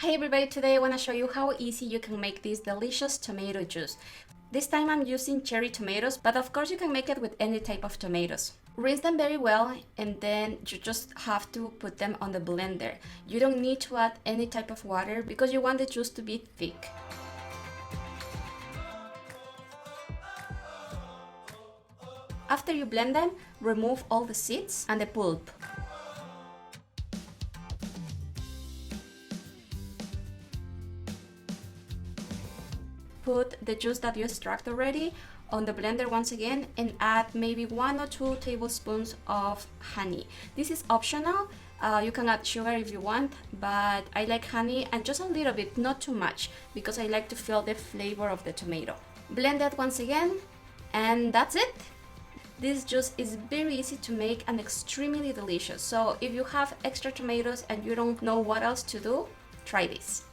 Hey everybody, today I want to show you how easy you can make this delicious tomato juice. This time I'm using cherry tomatoes, but of course you can make it with any type of tomatoes. Rinse them very well and then you just have to put them on the blender. You don't need to add any type of water because you want the juice to be thick. After you blend them, remove all the seeds and the pulp. Put the juice that you extract already on the blender once again and add maybe 1 or 2 tablespoons of honey. This is optional. You can add sugar if you want, but I like honey and just a little bit, not too much, because I like to feel the flavor of the tomato. Blend that once again and that's it. This juice is very easy to make and extremely delicious. So if you have extra tomatoes and you don't know what else to do, try this.